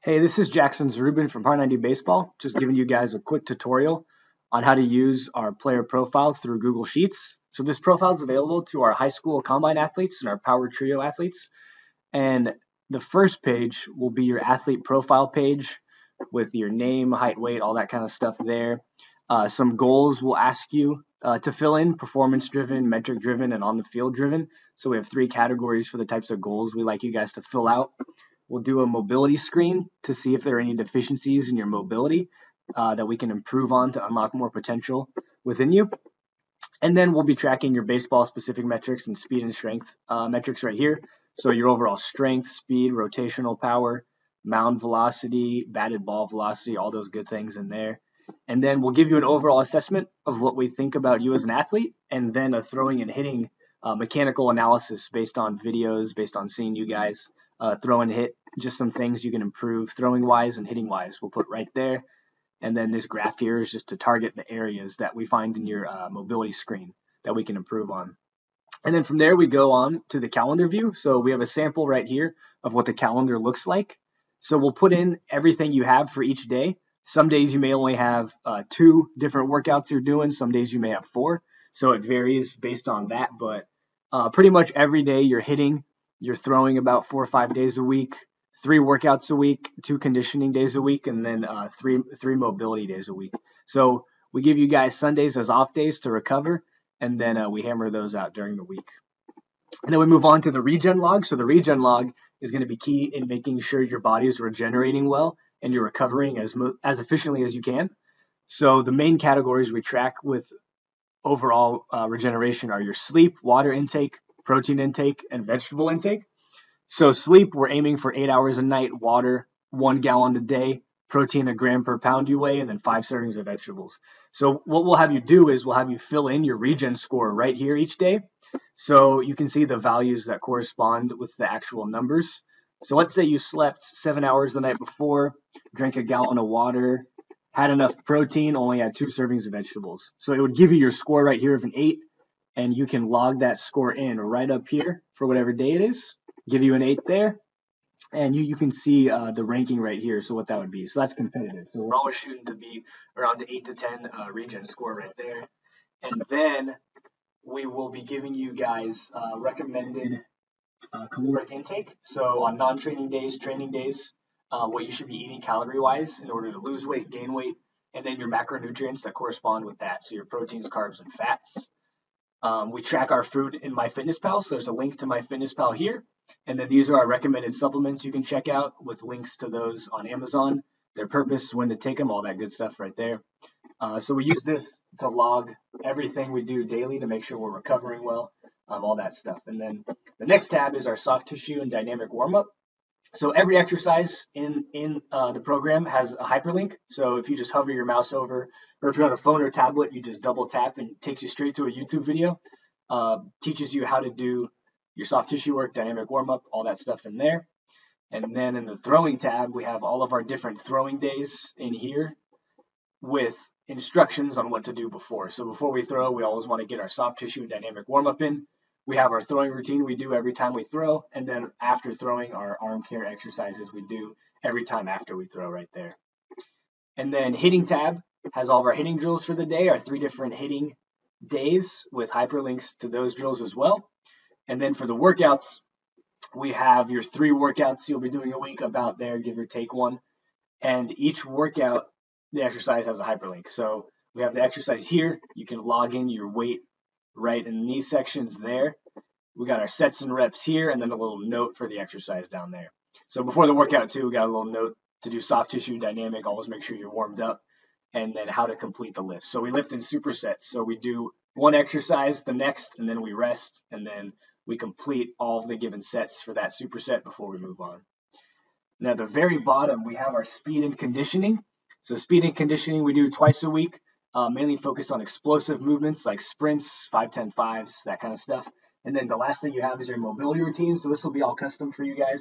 Hey, this is Jackson Zarubin from Par 90 Baseball. Just giving you guys a quick tutorial on how to use our player profile through Google Sheets. So this profile is available to our high school combine athletes and our power trio athletes. And the first page will be your athlete profile page with your name, height, weight, all that kind of stuff there. Some goals we'll ask you to fill in: performance driven, metric driven, and on the field driven. So we have three categories for the types of goals we like you guys to fill out. We'll do a mobility screen to see if there are any deficiencies in your mobility that we can improve on to unlock more potential within you. And then we'll be tracking your baseball specific metrics and speed and strength metrics right here. So your overall strength, speed, rotational power, mound velocity, batted ball velocity, all those good things in there. And then we'll give you an overall assessment of what we think about you as an athlete, and then a throwing and hitting mechanical analysis based on videos, based on seeing you guys throw and hit, just some things you can improve throwing wise and hitting wise. We'll put right there. And then this graph here is just to target the areas that we find in your mobility screen that we can improve on. And then from there, we go on to the calendar view. So we have a sample right here of what the calendar looks like. So we'll put in everything you have for each day. Some days you may only have two different workouts you're doing. Some days you may have four. So it varies based on that. But pretty much every day you're hitting, you're throwing about 4 or 5 days a week, three workouts a week, two conditioning days a week, and then three mobility days a week. So we give you guys Sundays as off days to recover, and then we hammer those out during the week. And then we move on to the regen log. So the regen log is going to be key in making sure your body is regenerating well and you're recovering as efficiently as you can. So the main categories we track with overall regeneration are your sleep, water intake, protein intake, and vegetable intake. So sleep, we're aiming for 8 hours a night, water, 1 gallon a day, protein a gram per pound you weigh, and then 5 servings of vegetables. So what we'll have you do is we'll have you fill in your regen score right here each day. So you can see the values that correspond with the actual numbers. So let's say you slept 7 hours the night before, drank a gallon of water, had enough protein, only had 2 servings of vegetables. So it would give you your score right here of an 8, and you can log that score in right up here for whatever day it is, give you an 8 there, and you can see the ranking right here, so what that would be. So that's competitive. So we're always shooting to be around the 8 to 10 regen score right there. And then we will be giving you guys recommended caloric intake. So on non-training days, training days, what you should be eating calorie-wise in order to lose weight, gain weight, and then your macronutrients that correspond with that. So your proteins, carbs, and fats. We track our food in MyFitnessPal, so there's a link to MyFitnessPal here. And then these are our recommended supplements you can check out with links to those on Amazon, their purpose, when to take them, all that good stuff right there. So we use this to log everything we do daily to make sure we're recovering well, all that stuff. And then the next tab is our soft tissue and dynamic warm-up. So every exercise in the program has a hyperlink. So if you just hover your mouse over, or if you're on a phone or tablet, you just double tap and it takes you straight to a YouTube video. Teaches you how to do your soft tissue work, dynamic warm-up, all that stuff in there. And then in the throwing tab, we have all of our different throwing days in here with instructions on what to do before. So before we throw, we always want to get our soft tissue and dynamic warm-up in. We have our throwing routine we do every time we throw, and then after throwing, our arm care exercises we do every time after we throw right there. And then hitting tab has all of our hitting drills for the day, our 3 different hitting days with hyperlinks to those drills as well. And then for the workouts, we have your 3 workouts you'll be doing a week, about there, give or take one. And each workout, the exercise has a hyperlink. So we have the exercise here. You can log in your weight right in these sections there. We got our sets and reps here, and then a little note for the exercise down there. So before the workout too, we got a little note to do soft tissue dynamic. Always make sure you're warmed up, and then how to complete the lift. So we lift in supersets. So we do one exercise, the next, and then we rest, and then we complete all of the given sets for that superset before we move on. Now at the very bottom, we have our speed and conditioning. So speed and conditioning we do twice a week, mainly focused on explosive movements like sprints, 5-10 5s, that kind of stuff. And then the last thing you have is your mobility routine. So this will be all custom for you guys.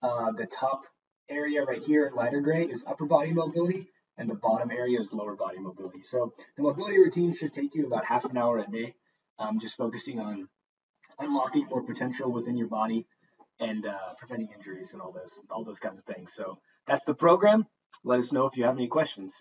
The top area right here in lighter gray is upper body mobility, and the bottom area is lower body mobility. So the mobility routine should take you about half an hour a day, just focusing on unlocking more potential within your body and preventing injuries and all those kinds of things. So That's the program. Let us know if you have any questions.